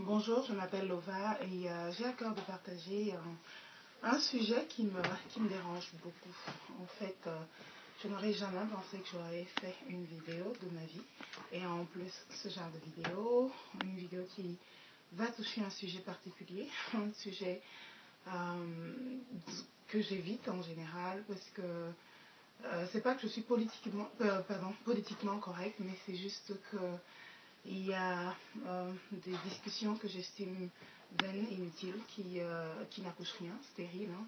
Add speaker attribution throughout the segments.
Speaker 1: Bonjour, je m'appelle Lova et j'ai à cœur de partager un sujet qui me dérange beaucoup. En fait, je n'aurais jamais pensé que j'aurais fait une vidéo de ma vie. Et en plus, ce genre de vidéo, une vidéo qui va toucher un sujet particulier, un sujet que j'évite en général parce que c'est pas que je suis politiquement correcte, mais c'est juste que il y a des discussions que j'estime vaines, inutiles, qui n'accouchent rien, stériles, hein,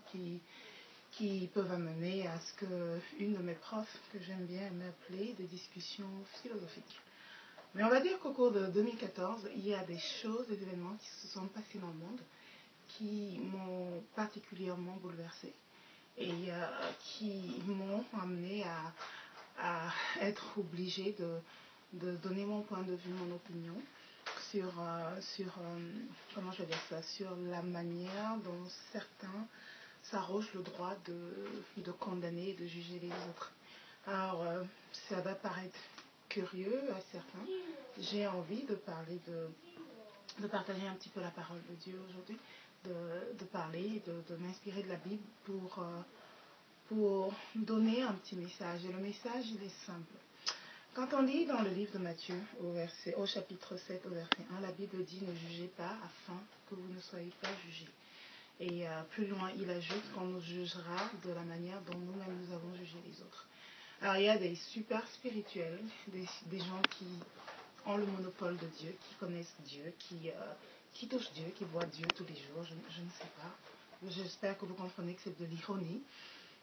Speaker 1: qui peuvent amener à ce que une de mes profs, que j'aime bien m'appeler, des discussions philosophiques. Mais on va dire qu'au cours de 2014, il y a des choses, des événements qui se sont passés dans le monde qui m'ont particulièrement bouleversée et qui m'ont amené à être obligée de donner mon point de vue, mon opinion comment je vais dire ça, sur la manière dont certains s'arrogent le droit de condamner et de juger les autres. Alors, ça va paraître curieux à certains. J'ai envie de parler de partager un petit peu la parole de Dieu aujourd'hui, de parler, de m'inspirer de la Bible pour donner un petit message. Et le message, il est simple. Quand on lit dans le livre de Matthieu, au chapitre 7, au verset 1, la Bible dit « Ne jugez pas afin que vous ne soyez pas jugés ». Et plus loin, il ajoute qu'on nous jugera de la manière dont nous-mêmes nous avons jugé les autres. Alors, il y a des super spirituels, des gens qui ont le monopole de Dieu, qui connaissent Dieu, qui touchent Dieu, qui voient Dieu tous les jours, je ne sais pas. J'espère que vous comprenez que c'est de l'ironie,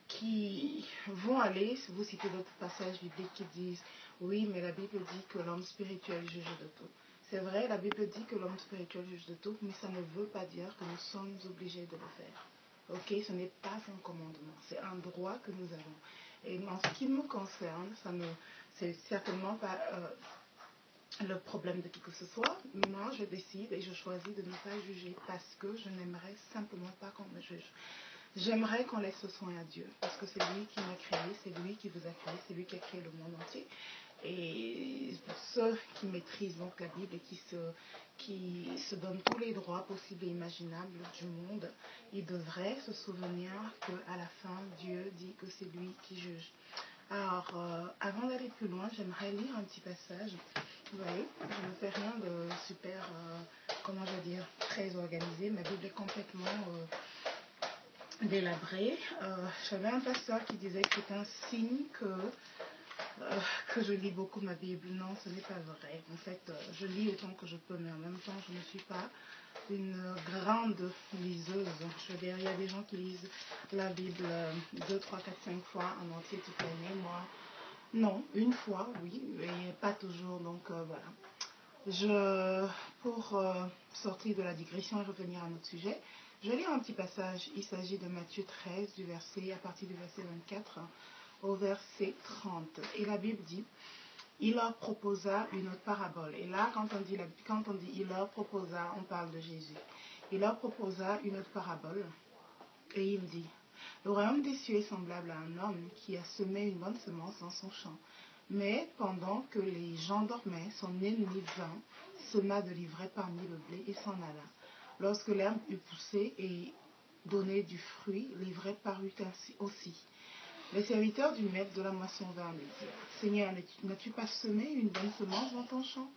Speaker 1: qui vont aller vous citer d'autres passages bibliques qui disent oui, mais la Bible dit que l'homme spirituel juge de tout. C'est vrai, la Bible dit que l'homme spirituel juge de tout, mais ça ne veut pas dire que nous sommes obligés de le faire. Ok, ce n'est pas un commandement, c'est un droit que nous avons. Et en ce qui me concerne, c'est certainement pas le problème de qui que ce soit. Moi, je décide et je choisis de ne pas juger parce que je n'aimerais simplement pas qu'on me juge. J'aimerais qu'on laisse ce soin à Dieu, parce que c'est lui qui m'a créé, c'est lui qui vous a créé, c'est lui qui a créé le monde entier. Et pour ceux qui maîtrisent donc la Bible et qui se donnent tous les droits possibles et imaginables du monde, ils devraient se souvenir qu'à la fin, Dieu dit que c'est lui qui juge. Alors, avant d'aller plus loin, j'aimerais lire un petit passage. Vous voyez, je ne fais rien de super, comment je veux dire, très organisé. Ma Bible est complètement délabrée. J'avais un pasteur qui disait que c'est un signe que je lis beaucoup ma Bible. Non, ce n'est pas vrai. En fait, je lis autant que je peux, mais en même temps, je ne suis pas une grande liseuse. Je veux dire, il y a des gens qui lisent la Bible 2, 3, 4, 5 fois en entier toute l'année. Moi, non, une fois, oui, mais pas toujours. Donc, voilà. Pour sortir de la digression et revenir à notre sujet, je vais lire un petit passage. Il s'agit de Matthieu 13, à partir du verset 24 au verset 30. Et la Bible dit, il leur proposa une autre parabole. Et là, quand on dit il leur proposa, on parle de Jésus. Il leur proposa une autre parabole. Et il dit, le royaume des cieux est semblable à un homme qui a semé une bonne semence dans son champ. Mais pendant que les gens dormaient, son ennemi vint, sema de l'ivraie parmi le blé et s'en alla. Lorsque l'herbe eut poussé et donné du fruit, l'ivraie parut ainsi aussi. Les serviteurs du maître de la moisson vinrent lui dire, Seigneur, n'as-tu pas semé une bonne semence dans ton champ?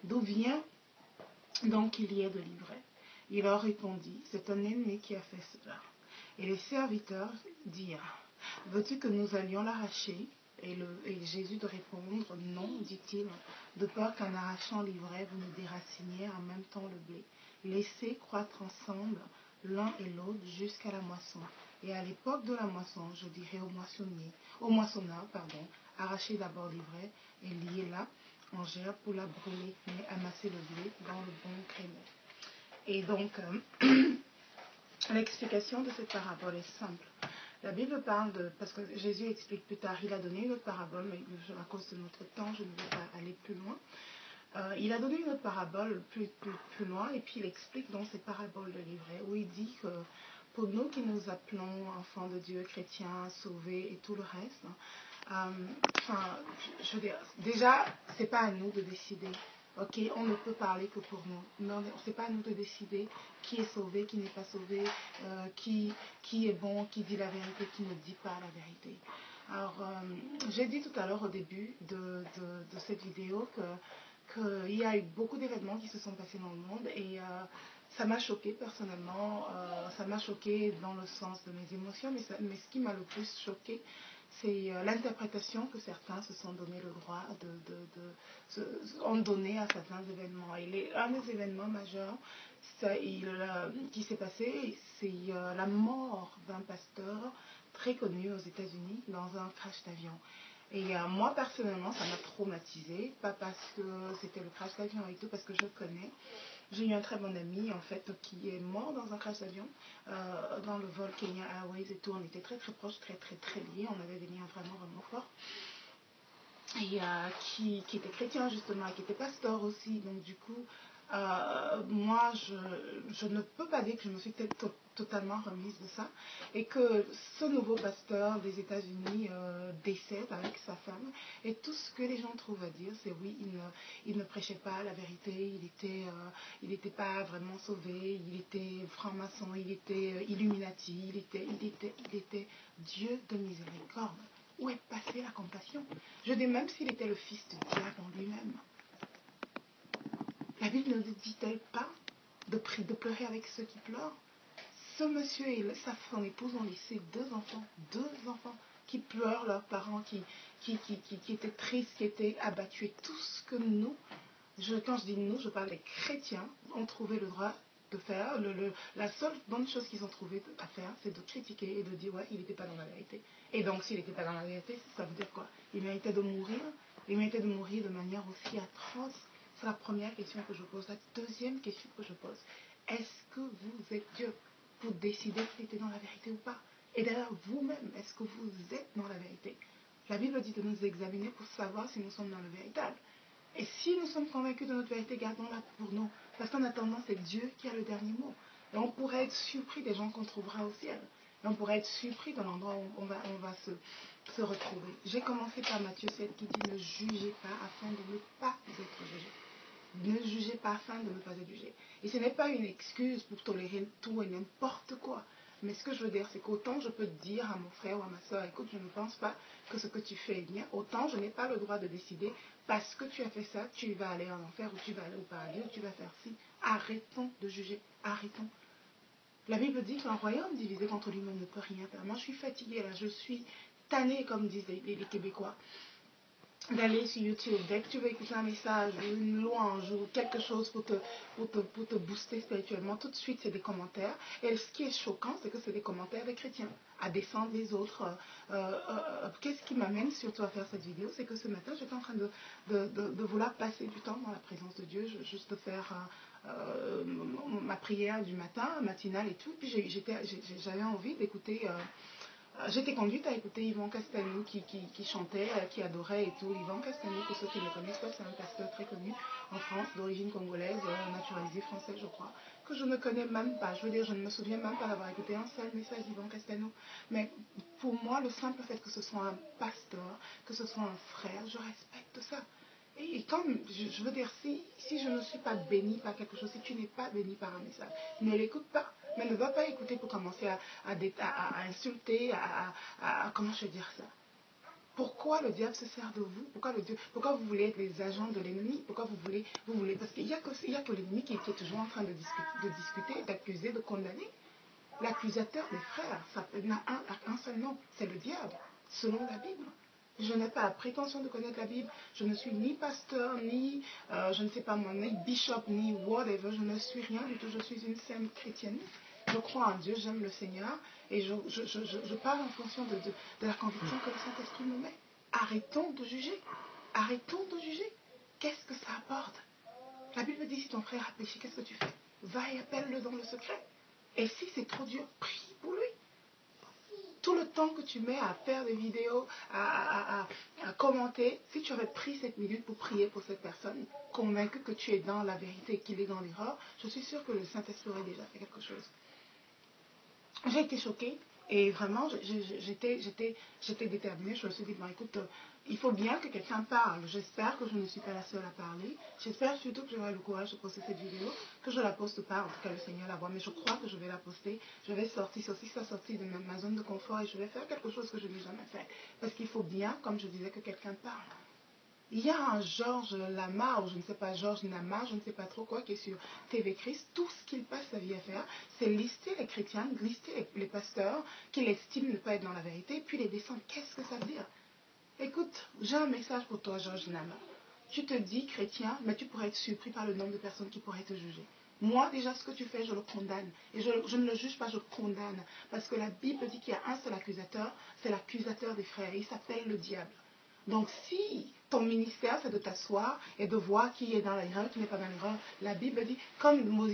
Speaker 1: D'où vient donc qu'il y ait de l'ivraie? Il leur répondit, c'est un ennemi qui a fait cela. Et les serviteurs dirent, veux-tu que nous allions l'arracher? Et Jésus de répondre, non, dit-il, de peur qu'en arrachant l'ivraie, vous ne déraciniez en même temps le blé. Laissez croître ensemble l'un et l'autre jusqu'à la moisson. Et à l'époque de la moisson, je dirai au moissonneur, arrachez d'abord l'ivraie et liez-la en gerbe pour la brûler, mais amassez le blé dans le bon créneau. Et donc, l'explication de cette parabole est simple. La Bible parle parce que Jésus explique plus tard, il a donné une autre parabole, mais à cause de notre temps, je ne vais pas aller plus loin. Il a donné une autre parabole plus loin, et puis il explique dans cette parabole de l'ivraie, où il dit que pour nous qui nous appelons enfants de Dieu, chrétiens, sauvés et tout le reste, je veux dire, déjà, c'est pas à nous de décider Ok, on ne peut parler que pour nous. Non, c'est pas à nous de décider qui est sauvé, qui n'est pas sauvé, qui est bon, qui dit la vérité, qui ne dit pas la vérité. Alors, j'ai dit tout à l'heure au début de cette vidéo qu'il y a eu beaucoup d'événements qui se sont passés dans le monde et ça m'a choqué personnellement, ça m'a choqué dans le sens de mes émotions, mais ce qui m'a le plus choqué, c'est l'interprétation que certains se sont donné le droit ont donné à certains événements. Et un des événements majeurs qui s'est passé, c'est la mort d'un pasteur très connu aux États-Unis dans un crash d'avion. Et moi, personnellement, ça m'a traumatisée, pas parce que c'était le crash d'avion et tout, parce que je le connais. J'ai eu un très bon ami, en fait, qui est mort dans un crash d'avion, dans le vol Kenya Airways et tout. On était très, très proches, très, très, très liés. On avait des liens vraiment, vraiment forts. Et qui était chrétien, justement, et qui était pasteur aussi. Donc, du coup, moi, je ne peux pas dire que je me suis totalement remise de ça. Et que ce nouveau pasteur des États-Unis décède avec sa femme. Et tout ce que les gens trouvent à dire, c'est oui, il ne prêchait pas la vérité, il n'était pas vraiment sauvé, il était franc-maçon, il était Illuminati, il était Dieu de miséricorde. Où est passée la compassion? Je dis même s'il était le fils de diable en lui-même. La Bible ne dit-elle pas de pleurer avec ceux qui pleurent? Ce monsieur et son épouse ont laissé deux enfants qui pleurent, leurs parents qui étaient tristes, qui étaient abattus. Et tout ce que nous, quand je dis nous, je parle des chrétiens, ont trouvé le droit de faire. La seule bonne chose qu'ils ont trouvé à faire, c'est de critiquer et de dire ouais, il n'était pas dans la vérité. Et donc s'il n'était pas dans la vérité, ça veut dire quoi? Il méritait de mourir. Il méritait de mourir de manière aussi atroce. C'est la première question que je pose. La deuxième question que je pose, est-ce que vous êtes Dieu pour décider s'il était dans la vérité ou pas? Et d'ailleurs, vous-même, est-ce que vous êtes dans la vérité? La Bible dit de nous examiner pour savoir si nous sommes dans le véritable. Et si nous sommes convaincus de notre vérité, gardons-la pour nous. Parce qu'en attendant, c'est Dieu qui a le dernier mot. Et on pourrait être surpris des gens qu'on trouvera au ciel. Et on pourrait être surpris de l'endroit où on va se retrouver. J'ai commencé par Matthieu 7 qui dit ne jugez pas afin de ne pas être jugé. Ne jugez pas afin de ne pas être jugé. Et ce n'est pas une excuse pour tolérer tout et n'importe quoi. Mais ce que je veux dire, c'est qu'autant je peux dire à mon frère ou à ma soeur, écoute, je ne pense pas que ce que tu fais est bien, autant je n'ai pas le droit de décider, parce que tu as fait ça, tu vas aller en enfer, ou tu vas aller au paradis, ou tu vas faire ci. Arrêtons de juger, arrêtons. La Bible dit qu'un royaume divisé contre lui-même ne peut rien faire. Moi, je suis fatiguée, là, je suis tannée, comme disent les Québécois, d'aller sur YouTube. Dès que tu veux écouter un message ou une louange ou quelque chose pour te booster spirituellement, tout de suite c'est des commentaires. Et ce qui est choquant, c'est que c'est des commentaires des chrétiens à descendre les autres. Qu'est-ce qui m'amène surtout à faire cette vidéo? C'est que ce matin, j'étais en train de vouloir passer du temps dans la présence de Dieu, juste faire ma prière du matin, matinale et tout. Puis j'avais envie d'écouter... J'étais conduite à écouter Yvan Castalou qui chantait, qui adorait et tout. Yvan Castalou, pour ceux qui ne le connaissent pas, c'est un pasteur très connu en France, d'origine congolaise, naturalisé français, je crois, que je ne connais même pas. Je veux dire, je ne me souviens même pas d'avoir écouté un seul message d'Yvan Castalou. Mais pour moi, le simple fait que ce soit un pasteur, que ce soit un frère, je respecte ça. Et comme, je veux dire, si je ne suis pas bénie par quelque chose, si tu n'es pas bénie par un message, ne l'écoute pas. Mais ne va pas écouter pour commencer à insulter, comment je vais dire ça? Pourquoi le diable se sert de vous? Pourquoi vous voulez être les agents de l'ennemi? Pourquoi vous voulez, parce qu'il n'y a que l'ennemi qui est toujours en train de discuter, d'accuser, de condamner. L'accusateur des frères, ça n'a un seul nom, c'est le diable, selon la Bible. Je n'ai pas la prétention de connaître la Bible. Je ne suis ni pasteur, ni, je ne sais pas moi, ni bishop, ni whatever. Je ne suis rien du tout. Je suis une sainte chrétienne. Je crois en Dieu, j'aime le Seigneur. Et je parle en fonction de la conviction que le Saint-Esprit me met. Arrêtons de juger. Arrêtons de juger. Qu'est-ce que ça apporte? La Bible dit, si ton frère a péché, qu'est-ce que tu fais? Va et appelle-le dans le secret. Et si c'est trop dur, prie pour lui. Tout le temps que tu mets à faire des vidéos, à commenter, si tu avais pris cette minute pour prier pour cette personne, convaincu que tu es dans la vérité et qu'il est dans l'erreur, je suis sûre que le Saint-Esprit aurait déjà fait quelque chose. J'ai été choquée et vraiment, j'étais déterminée. Je me suis dit, bon, écoute, Il faut bien que quelqu'un parle. J'espère que je ne suis pas la seule à parler. J'espère surtout que j'aurai le courage de poster cette vidéo, que je la poste pas, en tout cas le Seigneur la voit, mais je crois que je vais la poster. Je vais sortir, c'est aussi ça sortir de ma zone de confort et je vais faire quelque chose que je n'ai jamais fait. Parce qu'il faut bien, comme je disais, que quelqu'un parle. Il y a un Georges Lamar, ou je ne sais pas, Georges Namar, je ne sais pas trop quoi, qui est sur TV Christ. Tout ce qu'il passe sa vie à faire, c'est lister les chrétiens, lister les pasteurs qu'il estime ne pas être dans la vérité, puis les descendre. Qu'est-ce que ça veut dire? Écoute, j'ai un message pour toi, Georges Namar. Tu te dis chrétien, mais tu pourrais être surpris par le nombre de personnes qui pourraient te juger. Moi, déjà, ce que tu fais, je le condamne. Et je ne le juge pas, je le condamne. Parce que la Bible dit qu'il y a un seul accusateur, c'est l'accusateur des frères. Il s'appelle le diable. Donc, si ton ministère, c'est de t'asseoir et de voir qui est dans l'erreur, qui n'est pas dans l'erreur, la Bible dit, comme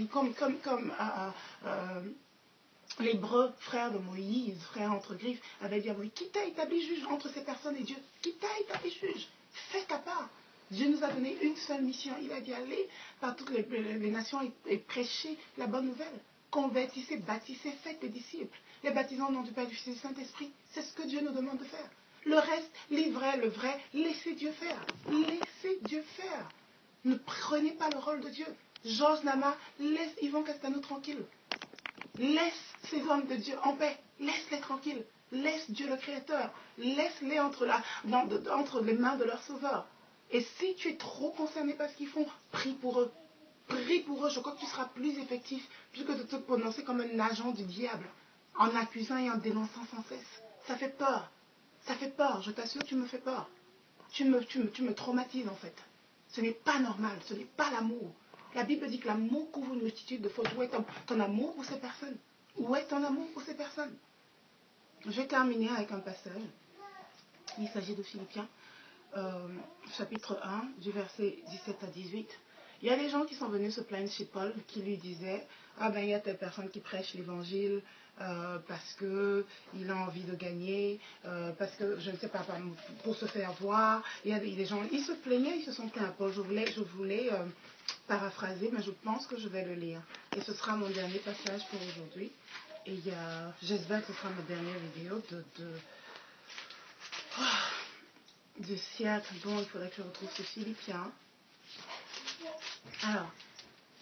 Speaker 1: l'hébreu frère de Moïse, frère entre griffes, avait dit à Moïse, qui t'a établi juge entre ces personnes et Dieu? Qui t'a établi juge? Fais ta part. Dieu nous a donné une seule mission. Il a dit aller par toutes les nations et prêcher la bonne nouvelle. Convertissez, baptissez, faites des disciples. Les baptisants au nom du Père, du Fils et du Saint-Esprit. C'est ce que Dieu nous demande de faire. Le reste, le vrai, laissez Dieu faire. Laissez Dieu faire. Ne prenez pas le rôle de Dieu. Georges Nama, laisse Yvon Castano tranquille. Laisse ces hommes de Dieu en paix. Laisse-les tranquilles. Laisse Dieu le Créateur. Laisse-les entre les mains de leur Sauveur. Et si tu es trop concerné par ce qu'ils font, prie pour eux. Prie pour eux. Je crois que tu seras plus effectif plus que de te prononcer comme un agent du diable en accusant et en dénonçant sans cesse. Ça fait peur. Ça fait peur. Je t'assure, tu me fais peur. Tu me traumatises en fait. Ce n'est pas normal. Ce n'est pas l'amour. La Bible dit que l'amour couvre une multitude de fautes. Où est ton amour pour ces personnes? Où est ton amour pour ces personnes? Je vais terminer avec un passage. Il s'agit de Philippiens, chapitre 1, du verset 17 à 18. Il y a des gens qui sont venus se plaindre chez Paul, qui lui disaient, ah ben il y a telle personne qui prêche l'évangile parce qu'il a envie de gagner, parce que, je ne sais pas, pour se faire voir. Il y a des gens, ils se plaignaient, ils se sont plaints à Paul. Je voulais paraphraser, mais je pense que je vais le lire. Et ce sera mon dernier passage pour aujourd'hui. Et j'espère que ce sera ma dernière vidéo du siècle. Bon, il faudrait que je retrouve ce Philippiens. Alors,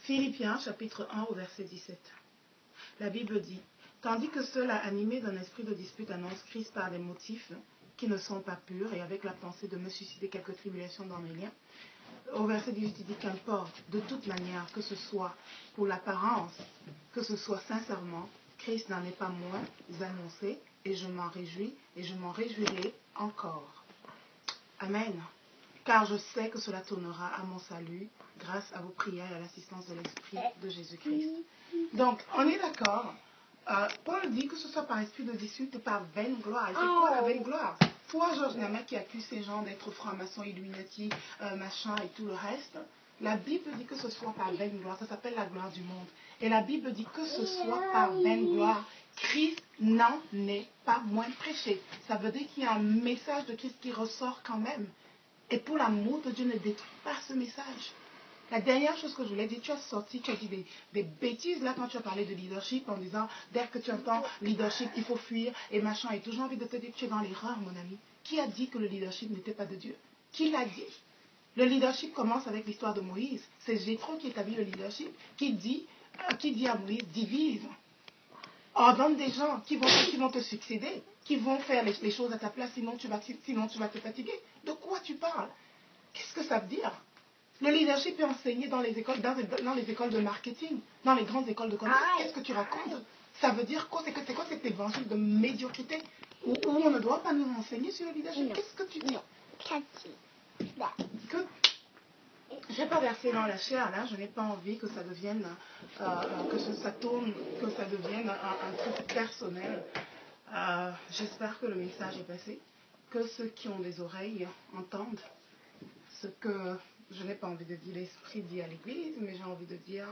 Speaker 1: Philippiens, chapitre 1, au verset 17. La Bible dit, « Tandis que ceux-là, animés d'un esprit de dispute, annoncent Christ par des motifs qui ne sont pas purs et avec la pensée de me susciter quelques tribulations dans mes liens. » Au verset 18, il dit, « Qu'importe, de toute manière, que ce soit pour l'apparence, que ce soit sincèrement, Christ n'en est pas moins annoncé, et je m'en réjouis, et je m'en réjouirai encore. » Amen. Car je sais que cela tournera à mon salut grâce à vos prières et à l'assistance de l'Esprit de Jésus-Christ. Donc, on est d'accord. Paul dit que ce soit par esprit de dispute ou par vaine gloire. Et c'est quoi la vaine gloire? Toi, Georges Nama, qui accuse ces gens d'être francs-maçons, Illuminati, machin et tout le reste, la Bible dit que ce soit par vaine gloire. Ça s'appelle la gloire du monde. Et la Bible dit que ce soit par vaine gloire. Christ n'en est pas moins prêché. Ça veut dire qu'il y a un message de Christ qui ressort quand même. Et pour l'amour de Dieu, ne détruis pas ce message. La dernière chose que je voulais dire, tu as dit des bêtises là quand tu as parlé de leadership en disant, dès que tu entends leadership, il faut fuir et machin et tout. J'ai envie de te dire que tu es dans l'erreur, mon ami. Qui a dit que le leadership n'était pas de Dieu? Qui l'a dit? Le leadership commence avec l'histoire de Moïse. C'est Jéthro qui établit le leadership, qui dit à Moïse, divise. Ordonne des gens qui vont te succéder, qui vont faire les choses à ta place, sinon tu vas te fatiguer. De quoi tu parles? Qu'est-ce que ça veut dire? Le leadership est enseigné dans les écoles de marketing, dans les grandes écoles de commerce. Qu'est-ce que tu racontes? Ça veut dire quoi? C'est quoi cet évangile de médiocrité où on ne doit pas nous enseigner sur le leadership? Qu'est-ce que tu dis? Écoute, je ne vais pas verser dans la chair, là. Je n'ai pas envie que ça devienne, que ça devienne un truc personnel. J'espère que le message est passé, que ceux qui ont des oreilles entendent ce que je n'ai pas envie de dire l'esprit dit à l'église, mais j'ai envie de dire,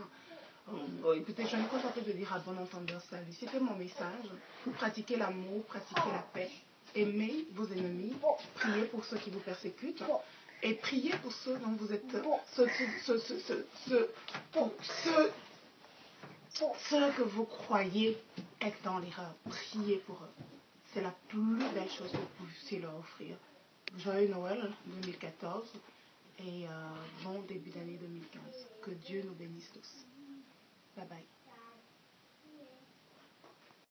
Speaker 1: écoutez, je n'ai pas envie de dire à bon entendeur salut. C'était mon message. Pratiquez l'amour, pratiquez la paix, aimez vos ennemis, priez pour ceux qui vous persécutent. Et priez pour ceux dont vous êtes, ceux que vous croyez être dans l'erreur. Priez pour eux. C'est la plus belle chose que vous puissiez leur offrir. joyeux Noël 2014 et bon début d'année 2015. Que Dieu nous bénisse tous.